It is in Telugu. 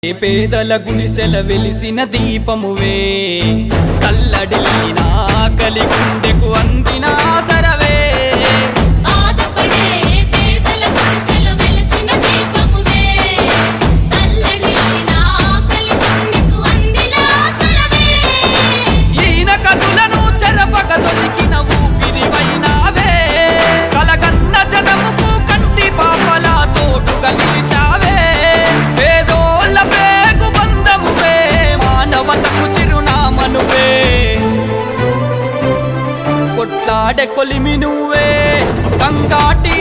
పేదల గుడిసెల వెలిసిన దీపమువే తల్లడిల్లిన ఆకలి గుండెకు అందిన ఆసరవే ఈయన కనులను చెరపక దొరికిన ఊపిరివైనావే కలగన్న జనముకు కంటి పాపలా తోడుగా నిలిచావే పేదోళ్ళ పేగు బంధమువే మానవతకు చిరునామనువే కొట్లాడే కొలిమి నువ్వే కంగాటి